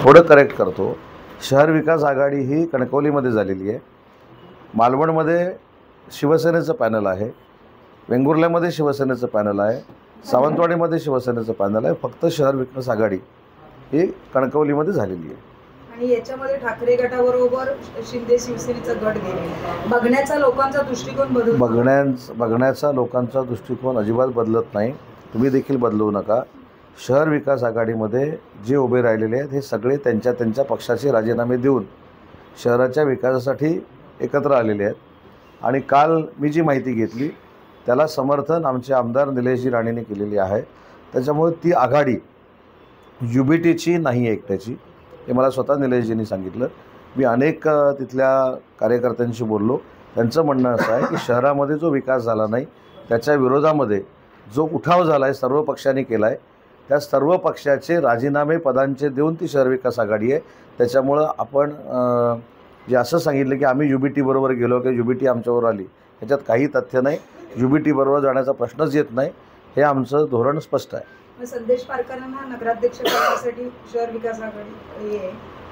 थोडं करेक्ट करतो. शहर विकास आघाडी ही कणकवलीमध्ये झालेली आहे. मालवणमध्ये शिवसेनेचं पॅनल आहे, वेंगुर्ल्यामध्ये शिवसेनेचं पॅनल आहे, सावंतवाडीमध्ये शिवसेनेचं पॅनल आहे. फक्त शहर विकास आघाडी ही कणकवलीमध्ये झालेली आहे. आणि याच्यामध्ये ठाकरे गटाबरोबर शिंदे शिवसेनेचा गट गेले. बघण्याचा लोकांचा दृष्टिकोन बघण्याचा लोकांचा दृष्टिकोन अजिबात बदलत नाही. तुम्ही देखील बदलवू नका. शहर विकास आघाडीमध्ये जे उभे राहिलेले आहेत हे सगळे त्यांच्या त्यांच्या पक्षाचे राजीनामे देऊन शहराच्या विकासासाठी एकत्र आलेले आहेत. आणि काल मी जी माहिती घेतली त्याला समर्थन आमचे आमदार निलेशजी राणेंनी केलेली आहे. त्याच्यामुळे ती आघाडी UBTची नाही आहे एकट्याची, हे मला स्वतः निलेशजींनी सांगितलं. मी अनेक तिथल्या कार्यकर्त्यांशी बोललो. त्यांचं म्हणणं असं आहे की शहरामध्ये जो विकास झाला नाही त्याच्या विरोधामध्ये जो उठाव झाला आहे सर्व पक्षांनी केला आहे, त्या सर्व पक्षाचे राजीनामे पदांचे देऊन ती शहर विकास आघाडी आहे. त्याच्यामुळं आपण जे असं सांगितलं की आम्ही UBT बरोबर गेलो की UBT आमच्यावर आली, ह्याच्यात काही तथ्य नाही. UBT बरोबर जाण्याचा प्रश्नच येत नाही. हे आमचं धोरण स्पष्ट आहे. संदेश पारकरांना नगराध्यक्ष करण्यासाठी शहर विकास आघाडी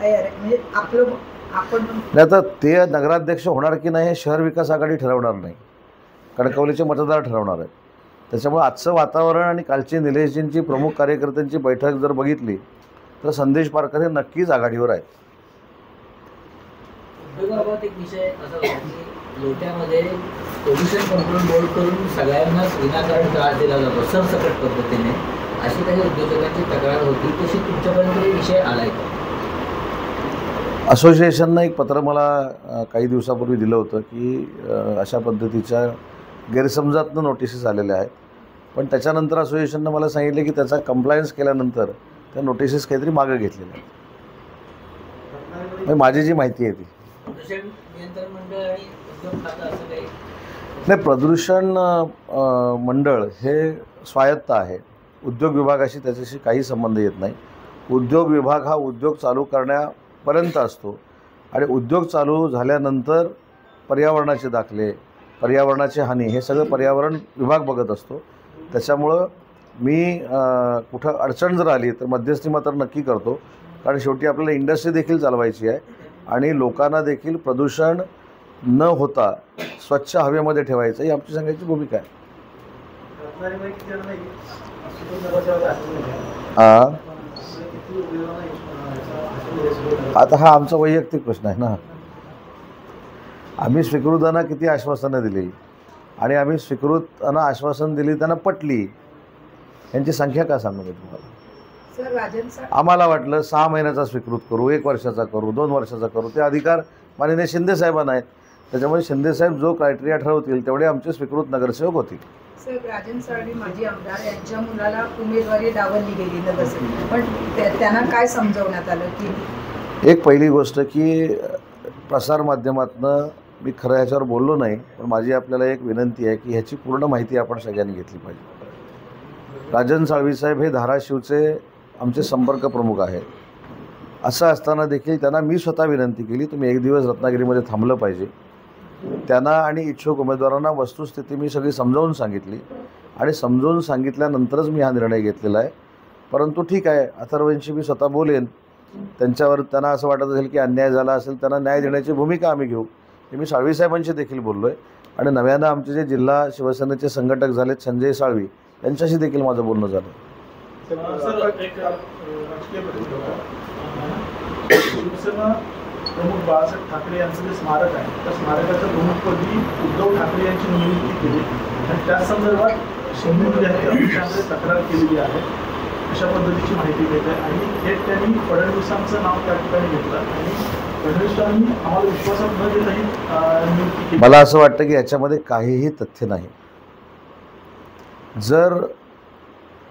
तयार आहे, म्हणजे आपण नाही तर ते नगराध्यक्ष होणार की नाही हे शहर विकास आघाडी ठरवणार नाही, कणकवलीचे मतदार ठरवणार आहेत. त्याच्यामुळे आजचं वातावरण आणि कालची निलेशजींची प्रमुख कार्यकर्त्यांची बैठक जर बघितली तर संदेश पारकर हे नक्कीच आघाडीवर आहेत. उद्योगाबाबत एक विषय असा होता की लोट्यामध्ये पोल्युशन कंट्रोल बोर्ड करून सगळ्यांनाच विनाकारण त्रास दिला जातो सरसकट पद्धतीने, अशी काही उद्योजकांची तक्रार होती. तशी तुमच्यापर्यंत विषय आलाय का? असोसिएशननं एक पत्र मला काही दिवसापूर्वी दिलं होतं की अशा पद्धतीच्या गैरसमजातनं नोटिसेस आलेल्या आहेत. पण त्याच्यानंतर असोसिएशननं मला सांगितलं की त्याचा कंप्लायन्स केल्यानंतर त्या नोटिसेस काहीतरी मागं घेतलेल्या आहेत. माझी जी माहिती आहे ती नियंत्रण मंडळ आणि उद्योग खातं असं काही नाही. प्रदूषण मंडळ हे स्वायत्त आहे. उद्योग विभागाशी त्याच्याशी काही संबंध येत नाही. उद्योग विभाग हा उद्योग चालू करण्यापर्यंत असतो आणि उद्योग चालू झाल्यानंतर पर्यावरणाचे दाखले, पर्यावरणाची हानी हे सगळं पर्यावरण विभाग बघत असतो. त्याच्यामुळं मी कुठं अडचण जर आली तर मध्यस्थी मात्र नक्की करतो, कारण शेवटी आपल्याला इंडस्ट्री देखील चालवायची आहे आणि लोकांना देखील प्रदूषण न होता स्वच्छ हवेमध्ये ठेवायचं ही आमची सांगायची भूमिका आहे. आता हा आमचा वैयक्तिक प्रश्न आहे ना. आम्ही स्वीकृतांना किती आश्वासनं दिली आणि आम्ही स्वीकृतांना आश्वासन दिली त्यांना पटली, यांची संख्या का सांगू मी तुम्हाला. आम्हाला वाटलं 6 महिन्याचा स्वीकृत करू, 1 वर्षाचा करू, 2 वर्षाचा करू, ते अधिकार माननीय शिंदेसाहेबांना आहेत. त्याच्यामुळे शिंदेसाहेब जो क्रायटेरिया ठरवतील तेवढे आमचे स्वीकृत नगरसेवक होतील. सर, राजन साळवी माजी आमदार यांच्या मुलाला उमेदवारी डावलली गेली नगरसेवक, पण त्यांना काय समजवण्यात आलं की एक पहिली गोष्ट की प्रसारमाध्यमातनं मी खरं ह्याच्यावर बोललो नाही, पण माझी आपल्याला एक विनंती आहे की ह्याची पूर्ण माहिती आपण सगळ्यांनी घेतली पाहिजे. राजन साळवी साहेब हे धाराशिवचे आमचे संपर्क प्रमुख आहेत. असं असताना देखील त्यांना मी स्वतः विनंती केली तुम्ही 1 दिवस रत्नागिरीमध्ये थांबलं पाहिजे. त्यांना आणि इच्छुक उमेदवारांना वस्तुस्थिती मी सगळी समजावून सांगितली आणि समजावून सांगितल्यानंतरच मी हा निर्णय घेतलेला आहे. परंतु ठीक आहे, अथर्वंशी मी स्वतः बोलेन, त्यांच्यावर त्यांना असं वाटत असेल की अन्याय झाला असेल, त्यांना न्याय देण्याची भूमिका आम्ही घेऊ. हे मी साळवी साहेबांशी देखील बोललो आहे आणि नव्यानं आमचे जे जिल्हा शिवसेनेचे संघटक झालेत संजय साळवी यांच्याशी देखील माझं बोलणं झालं. प्रमुख बाळासाहेब ठाकरे यांचं जे स्मारक आहे त्या स्मारकाच्या प्रमुखपदी उद्धव ठाकरे यांची नियुक्ती केली आणि त्या संदर्भात शंभू विद्यार्थी तक्रार केलेली आहे, अशा पद्धतीची माहिती देत आहे. आणि थेट त्यांनी फडणवीसांचं नाव त्या ठिकाणी घेतलं आणि फडणवीसांनी आम्हाला विश्वासात न देता ही नियुक्ती केली. मला असं वाटतं की याच्यामध्ये काहीही तथ्य नाही. जर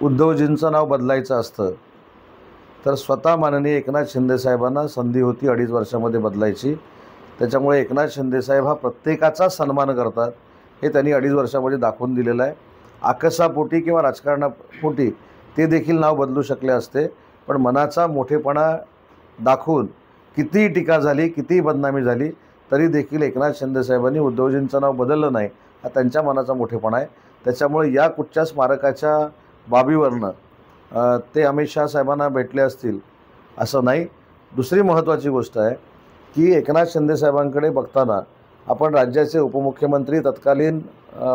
उद्धवजींचं नाव बदलायचं असतं तर स्वतः माननीय एकनाथ शिंदेसाहेबांना संधी होती 2.5 वर्षामध्ये बदलायची. त्याच्यामुळे एकनाथ शिंदेसाहेब हा प्रत्येकाचा सन्मान करतात हे त्यांनी 2.5 वर्षामध्ये दाखवून दिलेलं आहे. आकसापोटी किंवा राजकारणापोटी ते देखील नाव बदलू शकले असते, पण मनाचा मोठेपणा दाखवून कितीही टीका झाली, कितीही बदनामी झाली तरी देखील एकनाथ शिंदेसाहेबांनी उद्धवजींचं नाव बदललं नाही, हा त्यांच्या मनाचा मोठेपणा आहे. त्याच्यामुळे या कुठच्या स्मारकाच्या बाबीवरनं ते अमित शाह साहेबांना भेटले असतील असं नाही. दुसरी महत्त्वाची गोष्ट आहे की एकनाथ शिंदेसाहेबांकडे बघताना आपण राज्याचे उपमुख्यमंत्री तत्कालीन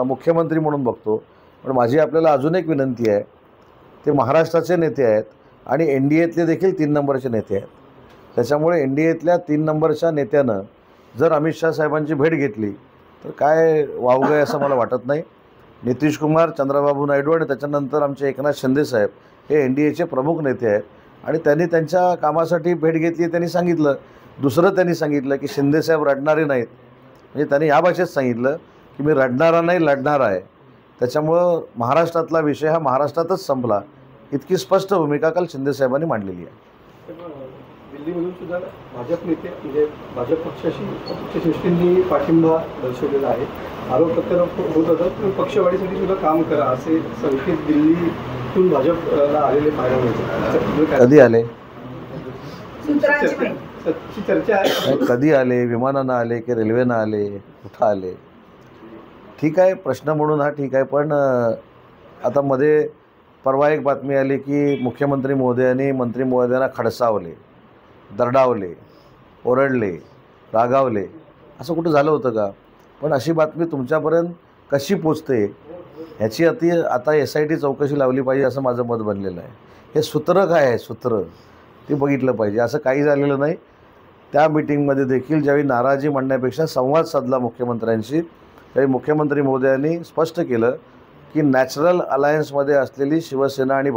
मुख्यमंत्री म्हणून बघतो, पण माझी आपल्याला अजून एक विनंती आहे, ते महाराष्ट्राचे नेते आहेत आणि NDAतले देखील 3 नंबरचे नेते आहेत. त्याच्यामुळे NDAतल्या 3 नंबरच्या नेत्यानं जर अमित शाह साहेबांची भेट घेतली तर काय वावगं आहे असं मला वाटत नाही. नितीश कुमार, चंद्रबाबू नायडू आणि त्याच्यानंतर आमचे एकनाथ शिंदेसाहेब हे NDAचे प्रमुख नेते आहेत आणि त्यांनी त्यांच्या कामासाठी भेट घेतली. त्यांनी सांगितलं, दुसरं त्यांनी सांगितलं की शिंदेसाहेब रडणारे नाहीत, म्हणजे त्यांनी या भाषेत सांगितलं की मी रडणारा नाही, लढणारा आहे. त्याच्यामुळं महाराष्ट्रातला विषय हा महाराष्ट्रातच संपला, इतकी स्पष्ट भूमिका काल शिंदेसाहेबांनी मांडलेली आहे. दिल्लीमधून सुद्धा भाजप नेते म्हणजे भाजप पक्षाशी अपक्षश्रेष्ठींनी पाठिंबा दर्शवलेला आहे. आरोप प्रत्यारोप होत होतात, पण पक्षवाढीसाठी सुद्धा काम करा असे संकेत दिल्लीतून भाजपला आलेले पाहायला मिळतात. कधी आले? सूत्रांची माहिती. ची चर्चा आहे. कधी आले? विमानानं आले की रेल्वेनं आले? कुठं आले? ठीक आहे, प्रश्न म्हणून हा ठीक आहे, पण आता मध्ये परवा एक बातमी आली की मुख्यमंत्री महोदयांनी मंत्री महोदयांना खडसावले, दरडावले, ओरडले, रागावले. असं कुठं झालं होतं का? पण अशी बातमी तुमच्यापर्यंत कशी पोचते ह्याची आता SIT चौकशी लावली पाहिजे असं माझं मत बनलेलं आहे. हे सूत्र काय आहे, सूत्र ते बघितलं पाहिजे. असं काही झालेलं नाही. त्या मीटिंगमध्ये देखील ज्यावेळी नाराजी म्हणण्यापेक्षा संवाद साधला मुख्यमंत्र्यांशी, त्यावेळी मुख्यमंत्री महोदयांनी स्पष्ट केलं की नॅचरल अलायन्समध्ये असलेली शिवसेना आणि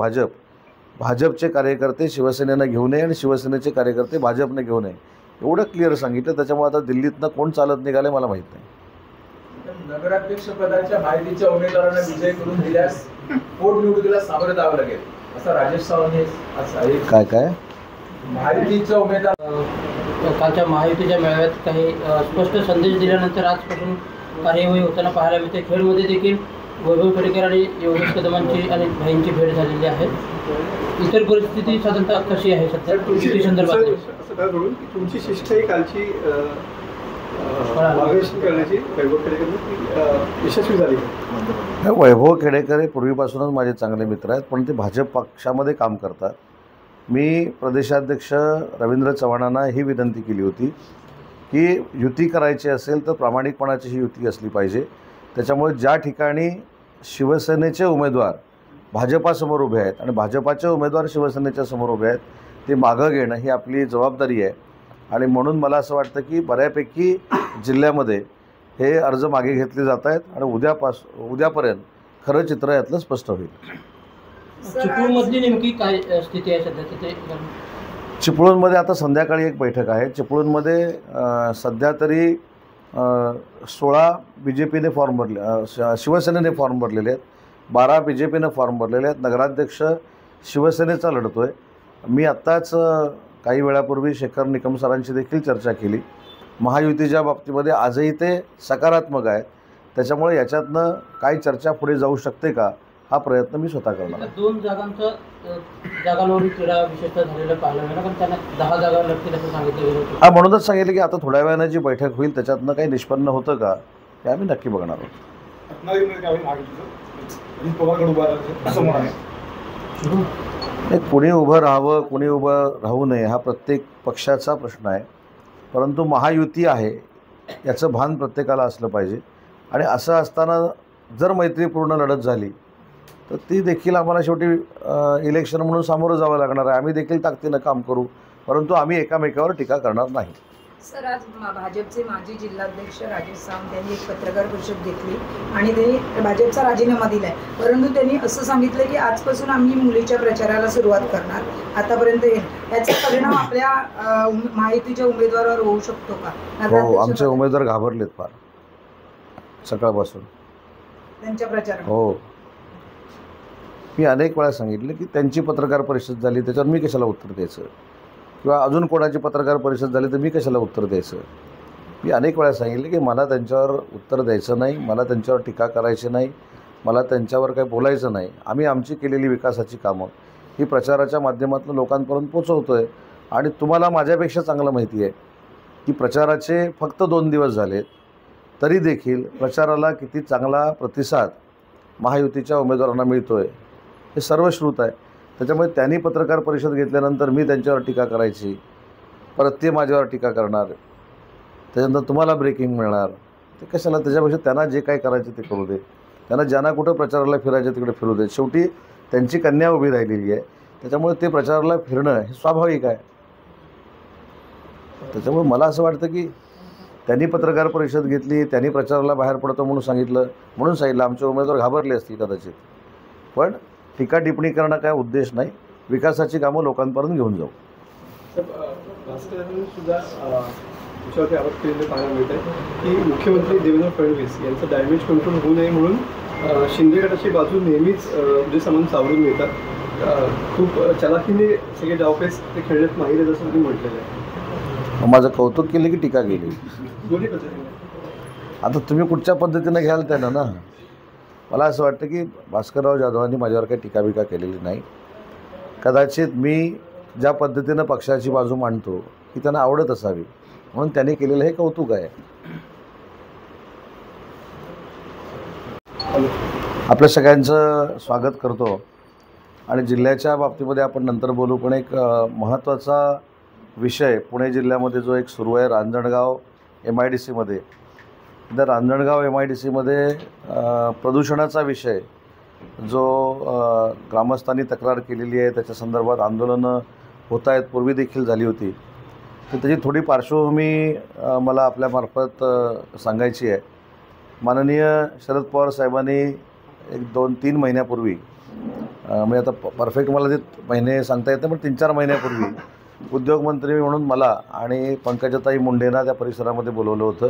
भाजपचे कार्यकर्ते शिवसेनेनं घेऊ नये आणि शिवसेनेचे कार्यकर्ते भाजपने घेऊ नये, एवढं क्लिअर सांगितलं. त्याच्यामुळे आता दिल्लीतनं कोण चालत निघाले मला माहीत नाही. नगराध्यक्षपदाच्या माहितीच्या उमेदवारांना विजय करून दिल्यास पोटनिवडणुकीला सामोरे जावं लागेल असं राजेश सावंत काय माहितीचा उमेदवार कालच्या महायुतीच्या मेळाव्यात काही स्पष्ट संदेश दिल्यानंतर आजपासून कार्यवाही होताना पाहायला मिळते. खेडमध्ये देखील वैभव खेडेकर आणि योगेश कदमांची आणि भाईंची भेट झालेली आहे. इतर परिस्थिती साधारणतः कशी आहे सध्या युती संदर्भात? असं काय म्हणून की तुमची शिष्टही कालची मार्गदर्शन करण्याची वैभव खेडेकर यशस्वी झाली. वैभव खेडेकर हे पूर्वीपासूनच माझे चांगले मित्र आहेत, पण ते भाजप पक्षामध्ये काम करतात. मी प्रदेशाध्यक्ष रवींद्र चव्हाणांना ही विनंती केली होती की युती करायची असेल तर प्रामाणिकपणाची ही युती असली पाहिजे. त्याच्यामुळे ज्या ठिकाणी शिवसेनेचे उमेदवार भाजपासमोर उभे आहेत आणि भाजपाचे उमेदवार शिवसेनेच्या समोर उभे आहेत, ते मागं घेणं ही आपली जबाबदारी आहे. आणि म्हणून मला असं वाटतं की बऱ्यापैकी जिल्ह्यामध्ये हे अर्ज मागे घेतले जात आहेत आणि उद्यापर्यंत खरं चित्र यातलं स्पष्ट होईल. चिपळूणमधली नेमकी काय स्थिती आहे सध्या तिथे? चिपळूणमध्ये आता संध्याकाळी एक बैठक आहे. चिपळूणमध्ये सध्या तरी 16 BJPने फॉर्म भरले, शिवसेनेने फॉर्म भरलेले आहेत, 12 BJPनं फॉर्म भरलेले आहेत. नगराध्यक्ष शिवसेनेचा लढतो आहे. मी आत्ताच काही वेळापूर्वी शेखर निकम सरांशी देखील चर्चा केली. महायुतीच्या बाबतीमध्ये आजही ते सकारात्मक आहेत. त्याच्यामुळे याच्यातनं काही चर्चा पुढे जाऊ शकते का हा प्रयत्न मी स्वतः करणार. 2 जागांवरून क्रीडा विशेषतः झालेलं पाहायला मिळालं, पण त्यांना 10 जागा लागतील असं सांगितलं गेलं होतं. हा, म्हणूनच सांगितलं की आता थोड्या वेळानं जी बैठक होईल त्याच्यातनं काही निष्पन्न होतं का हे आम्ही नक्की बघणार आहोत. कुणी उभं राहावं, कुणी उभं राहू नये हा प्रत्येक पक्षाचा प्रश्न आहे, परंतु महायुती आहे याचं भान प्रत्येकाला असलं पाहिजे. आणि असं असताना जर मैत्रीपूर्ण लढत झाली तर ती देखील आम्हाला शेवटी इलेक्शन म्हणून सामोरं जावं लागणार आहे. आम्ही देखील ताकदीनं काम करू, परंतु आम्ही एकामेकावर टीका करणार नाही. सर, आज भाजपचे माजी जिल्हाध्यक्ष राजेश सावंत यांनी एक पत्रकार परिषद घेतली आणि त्यांनी भाजपचा राजीनामा दिला आहे, परंतु त्यांनी असं सांगितलं की आजपासून आम्ही मुलीच्या प्रचाराला सुरुवात करणार. आतापर्यंत याचा परिणाम आपल्या माहितीच्या उमेदवारावर होऊ शकतो का? हो, आमचे उमेदवार घाबरलेत फार सकाळपासून त्यांच्या प्रचारात. हो, मी अनेक वेळा सांगितलं की त्यांची पत्रकार परिषद झाली त्याच्यावर मी कशाला उत्तर द्यायचं, किंवा अजून कोणाची पत्रकार परिषद झाली तर मी कशाला उत्तर द्यायचं. मी अनेक वेळा सांगितलं की मला त्यांच्यावर उत्तर द्यायचं नाही, मला त्यांच्यावर टीका करायची नाही, मला त्यांच्यावर काही बोलायचं नाही. आम्ही आमची केलेली विकासाची कामं ही प्रचाराच्या माध्यमातून लोकांपर्यंत पोचवतो आहे. आणि तुम्हाला माझ्यापेक्षा चांगलं माहिती आहे की प्रचाराचे फक्त 2 दिवस झालेत तरी देखील प्रचाराला किती चांगला प्रतिसाद महायुतीच्या उमेदवारांना मिळतो आहे हे सर्वश्रुत आहे. त्याच्यामुळे त्यांनी पत्रकार परिषद घेतल्यानंतर मी त्यांच्यावर टीका करायची परत ते माझ्यावर टीका करणार, त्याच्यानंतर तुम्हाला ब्रेकिंग मिळणार. ते कशाला? त्याच्यापेक्षा त्यांना जे काय करायचे ते करू दे. त्यांना ज्यांना कुठं प्रचाराला फिरायचं तिकडे फिरू दे. शेवटी त्यांची कन्या उभी राहिलेली आहे, त्याच्यामुळे ते प्रचाराला फिरणं हे स्वाभाविक आहे. त्याच्यामुळे मला असं वाटतं की त्यांनी पत्रकार परिषद घेतली, त्यांनी प्रचाराला बाहेर पडतो म्हणून सांगितलं आमचे उमेदवार घाबरले असतील कदाचित. पण टीका टिप्पणी करणं काय उद्देश नाही. विकासाची कामं लोकांपर्यंत घेऊन जाऊ. भास्कर यांनी सुद्धा तुमच्यावरती आरोप केलेले पाहायला मिळत आहे की मुख्यमंत्री देवेंद्र फडणवीस यांचं डॅमेज कंट्रोल होऊ नये म्हणून शिंदे गटाची बाजू नेहमीच जे समज सावरून मिळतात, खूप चलाखीने सगळे डावपेच ते खेळण्यात माहीर आहेत असं तुम्ही म्हटलेलं आहे. माझं कौतुक केलं की टीका केली? दोन्ही पद्धतीने. आता तुम्ही कुठच्या पद्धतीनं घ्याल त्यांना ना. मला असं वाटतं की भास्करराव जाधवांनी माझ्यावर काही टीकाबिका केलेली नाही. कदाचित मी ज्या पद्धतीनं पक्षाची बाजू मांडतो की त्यांना आवडत असावी म्हणून त्यांनी केलेलं हे कौतुक आहे. आपल्या सगळ्यांचं स्वागत करतो आणि जिल्ह्याच्या बाबतीमध्ये आपण नंतर बोलू. पण एक महत्त्वाचा विषय पुणे जिल्ह्यामध्ये जो एक सुरू आहे रांजणगाव MIDCमध्ये. त्या रांजणगाव MIDCमध्ये प्रदूषणाचा विषय जो ग्रामस्थांनी तक्रार केलेली आहे, त्याच्या संदर्भात आंदोलनं होत आहेत, पूर्वी देखील झाली होती. तर त्याची थोडी पार्श्वभूमी मला आपल्यामार्फत सांगायची आहे. माननीय शरद पवार साहेबांनी 1-2-3 महिन्यापूर्वी, म्हणजे आता परफेक्ट मला ते महिने सांगता येत नाही, पण 3-4 महिन्यापूर्वी उद्योगमंत्री म्हणून मला आणि पंकजाताई मुंडेंना त्या परिसरामध्ये बोलवलं होतं.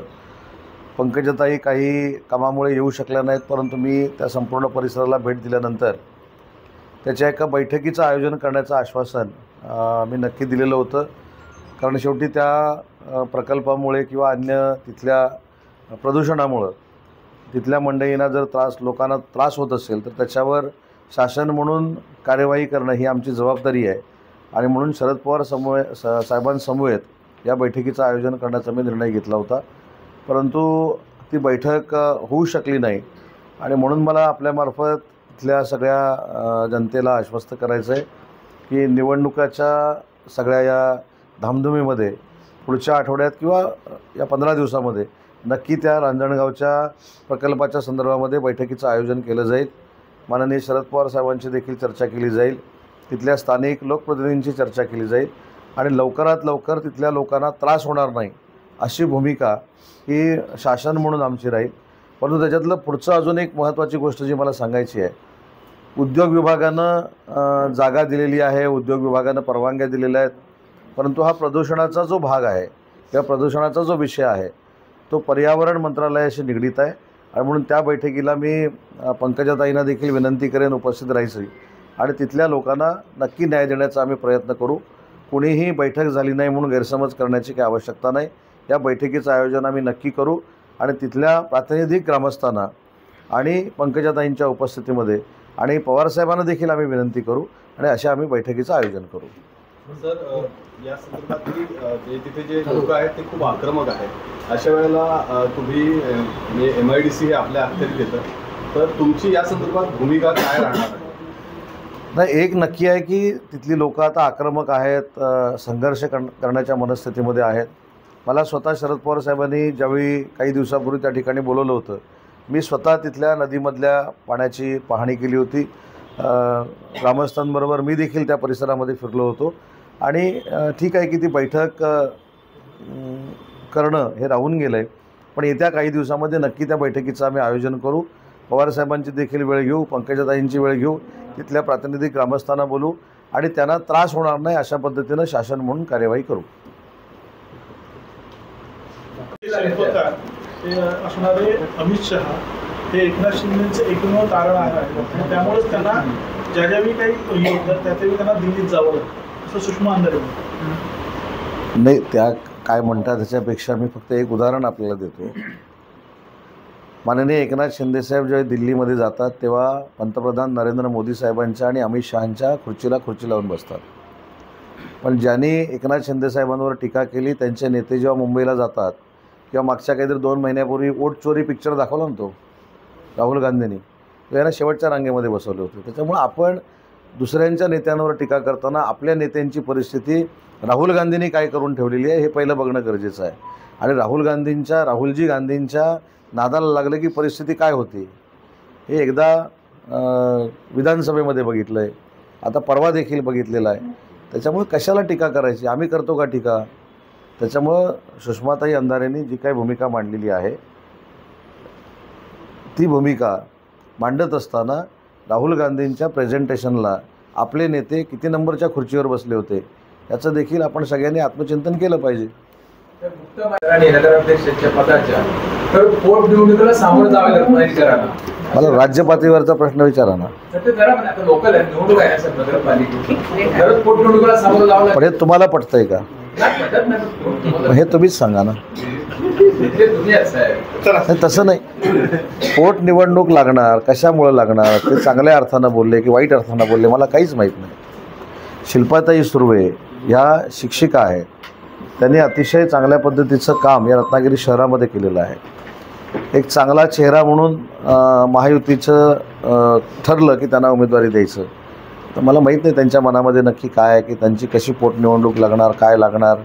पंकजाताई काही कामामुळे येऊ शकल्या नाहीत, परंतु मी त्या संपूर्ण परिसराला भेट दिल्यानंतर त्याच्या एका बैठकीचं आयोजन करण्याचं आश्वासन मी नक्की दिलेलं होतं. कारण शेवटी त्या प्रकल्पामुळे किंवा अन्य तिथल्या प्रदूषणामुळं तिथल्या मंडळींना जर लोकांना त्रास होत असेल तर त्याच्यावर शासन म्हणून कार्यवाही करणं ही आमची जबाबदारी आहे. आणि म्हणून शरद पवार साहेबांसमवेत या बैठकीचं आयोजन करण्याचा मी निर्णय घेतला होता. परंतु ती बैठक होऊ शकली नाही आणि म्हणून मला आपल्यामार्फत तिथल्या सगळ्या जनतेला आश्वस्त करायचं आहे की निवडणुकाच्या सगळ्या या धामधुमीमध्ये पुढच्या आठवड्यात किंवा या 15 दिवसामध्ये नक्की त्या रांजणगावच्या प्रकल्पाच्या संदर्भामध्ये बैठकीचं आयोजन केलं जाईल. माननीय शरद पवार साहेबांची देखील चर्चा केली जाईल, तिथल्या स्थानिक लोकप्रतिनिधींची चर्चा केली जाईल आणि लवकरात लवकर तिथल्या लोकांना त्रास होणार नाही अशी भूमिका ही शासन म्हणून आमची राहील. परंतु त्याच्यातलं पुढचं अजून एक महत्त्वाची गोष्ट जी मला सांगायची आहे, उद्योग विभागानं जागा दिलेली आहे, उद्योग विभागानं परवानग्या दिलेल्या आहेत, परंतु हा प्रदूषणाचा जो भाग आहे किंवा प्रदूषणाचा जो विषय आहे तो पर्यावरण मंत्रालयाशी निगडीत आहे. आणि म्हणून त्या बैठकीला मी पंकजाताईंना देखील विनंती करेन उपस्थित राहायची आणि तिथल्या लोकांना नक्की न्याय देण्याचा आम्ही प्रयत्न करू. कुणीही बैठक झाली नाही म्हणून गैरसमज करण्याची काही आवश्यकता नाही. या बैठकीचं आयोजन आम्ही नक्की करू आणि तिथल्या प्रातिनिधिक ग्रामस्थांना आणि पंकजाताईंच्या उपस्थितीमध्ये आणि पवारसाहेबांना देखील आम्ही विनंती करू आणि अशा आम्ही बैठकीचं आयोजन करू. सर, या संदर्भात तिथे जे लोक आहेत ते खूप आक्रमक आहेत. अशा वेळेला तुम्ही MIDC हे आपल्या अखत्यारीत येतं, तर तुमची या संदर्भात भूमिका काय राहणार आहे? नाही, एक नक्की आहे की तिथली लोकं आता आक्रमक आहेत, संघर्ष करण्याच्या मनस्थितीमध्ये आहेत. मला स्वतः शरद पवार साहेबांनी ज्यावेळी काही दिवसापूर्वी त्या ठिकाणी बोलवलं होतं, मी स्वतः तिथल्या नदीमधल्या पाण्याची पाहणी केली होती. ग्रामस्थांबरोबर मी देखील त्या परिसरामध्ये फिरलो होतो आणि ठीक आहे की ती बैठक करणं हे राहून गेलं आहे, पण येत्या काही दिवसामध्ये नक्की त्या बैठकीचं आम्ही आयोजन करू. पवारसाहेबांची देखील वेळ घेऊ, पंकजाताईंची वेळ घेऊ, तिथल्या प्रातिनिधिक ग्रामस्थांना बोलू आणि त्यांना त्रास होणार नाही अशा पद्धतीनं शासन म्हणून कार्यवाही करू. असणारे अमित शहा हे एकनाथ शिंदेचे एकमेव तारण आहे. त्यामुळेच त्यांना ज्या ज्यावेळी काही होतं त्यावेळी त्यांना दिल्लीत जावं लागतं असं सुषमा अंधारे नाही, त्या काय म्हणतात त्याच्यापेक्षा मी फक्त एक उदाहरण आपल्याला देतो. माननीय एकनाथ शिंदेसाहेब जेव्हा दिल्लीमध्ये जातात तेव्हा पंतप्रधान नरेंद्र मोदी साहेबांच्या आणि अमित शहांच्या खुर्चीला खुर्ची लावून बसतात. पण ज्यांनी एकनाथ शिंदेसाहेबांवर टीका केली त्यांचे नेते जेव्हा मुंबईला जातात किंवा मागच्या काहीतरी 2 महिन्यापूर्वी ओट चोरी पिक्चर दाखवला ना तो राहुल गांधींनी, यांना शेवटच्या रांगेमध्ये बसवले होते. त्याच्यामुळे आपण दुसऱ्यांच्या नेत्यांवर टीका करताना आपल्या नेत्यांची परिस्थिती राहुल गांधींनी काय करून ठेवलेली आहे हे पहिलं बघणं गरजेचं आहे. आणि राहुलजी गांधींच्या नादाला लागलं की परिस्थिती काय होती हे एकदा विधानसभेमध्ये बघितलं आहे, आता परवा देखील बघितलेलं आहे. त्याच्यामुळे कशाला टीका करायची, आम्ही करतो का टीका? त्याच्यामुळं सुषमाताई अंधारेंनी जी काही भूमिका मांडलेली आहे ती भूमिका मांडत असताना राहुल गांधींच्या प्रेझेंटेशनला आपले नेते किती नंबरच्या खुर्चीवर बसले होते याचं देखील आपण सगळ्यांनी आत्मचिंतन केलं पाहिजे. तर मुक्त आणि नगराध्यक्षाच्या पदाच्या तर पोटनिवडणुकीला सामोरं जावं लागतं पुणेकरांना. मला राज्य पातळीवरचा प्रश्न विचारा ना. तर ते जरा पण आता लोकल आहे, निवडणूक आहे सर नगरपालिकेची, खरंच पोटनिवडणुकीला सामोरं जावं लागतं. पण हे तुम्हाला पटतंय का? नाही पटत नाही. हे तुम्हीच सांगा ना. ते दुनियाच आहे. नाही तसं नाही. पोटनिवडणूक लागणार, कशामुळं लागणार, ते चांगल्या अर्थानं बोलले की वाईट अर्थानं बोलले मला काहीच माहीत नाही. शिल्पाताई सुर्वे ह्या शिक्षिका आहेत, त्यांनी अतिशय चांगल्या पद्धतीचं काम या रत्नागिरी शहरामध्ये केलेलं आहे. एक चांगला चेहरा म्हणून महायुतीचं ठरलं की त्यांना उमेदवारी द्यायचं. तर मला माहीत नाही त्यांच्या मनामध्ये नक्की काय आहे, की त्यांची कशी पोटनिवडणूक लागणार, काय लागणार.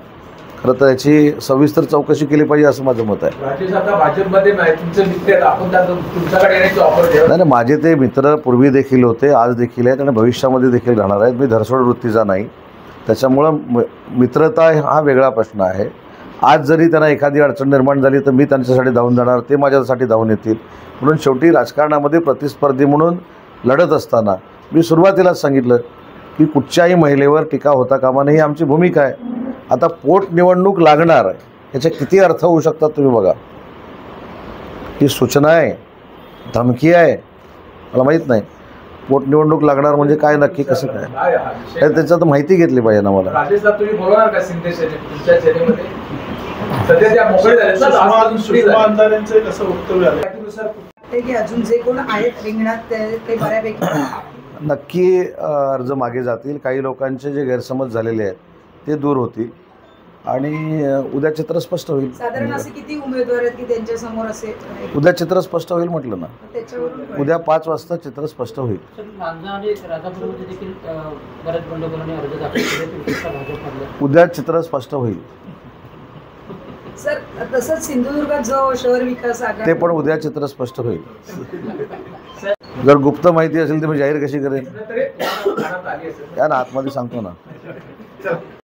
खरं तर याची सविस्तर चौकशी केली पाहिजे असं माझं मत आहे. राजेश आता भाजपमध्ये नाही, तुमचे मित्र आहेत, आपण त्यांना तुमच्याकडे येण्याची ऑफर द्यावं. नाही, माझे ते मित्र पूर्वी देखील होते, आज देखील आहेत आणि भविष्यामध्ये देखील राहणार आहेत. मी धरसोड वृत्तीचा नाही, त्याच्यामुळं मित्रता हा वेगळा प्रश्न आहे. आज जरी त्यांना एखादी अडचण निर्माण झाली तर मी त्यांच्यासाठी धावून जाणार, ते माझ्यासाठी धावून येतील. म्हणून शेवटी राजकारणामध्ये प्रतिस्पर्धी म्हणून लढत असताना मी सुरुवातीलाच सांगितलं की कुठच्याही महिलेवर टीका होता कामा नये ही आमची भूमिका आहे. आता पोटनिवडणूक लागणार याचे किती अर्थ होऊ शकतात तुम्ही बघा. ही सूचना आहे, धमकी आहे, मला माहीत नाही. पोटनिवडणूक लागणार म्हणजे काय नक्की, कसं काय, काय हा विषय? त्याच्यात माहिती घेतली पाहिजे ना मला. राजेश साहेब तुम्ही बोलवणार का शिंदे सेने तुमच्या सेनेमध्ये? सध्या त्या मोकळे झाले सर, आज अजून फ्री सुषमा झाले. अंधारेंचं कसं वक्तव्य आलं? त्याच्यानुसार ते की अजून जे कोण आहेत रिंगणात ते बऱ्यापैकी नक्की अर्ज मागे जातील. काही लोकांचे जे गैरसमज झालेले आहेत ते दूर होतील आणि उद्या चित्र स्पष्ट होईल. साधारण असे किती उमेदवार आहेत की त्यांच्या समोर असे उद्या चित्र स्पष्ट होईल म्हटलं ना. त्याच्यावरून उद्या 5 वाजता चित्र स्पष्ट होईल. सर लांजा आणि राजापूरमध्ये देखील बऱ्याच बंडखोरांनी अर्ज दाखल केले, विशेषतः भाजपमधल्या. उद्या चित्र स्पष्ट होईल. सर तसंच सिंधुदुर्गात जो शहर विकास ते आघाडी पण उद्या चित्र स्पष्ट होईल. जर गुप्त माहिती असेल तर मी जाहीर कशी करेन? तरी तुम्हाला मनात आली असेल. त्या ना आतमध्ये सांगतो ना.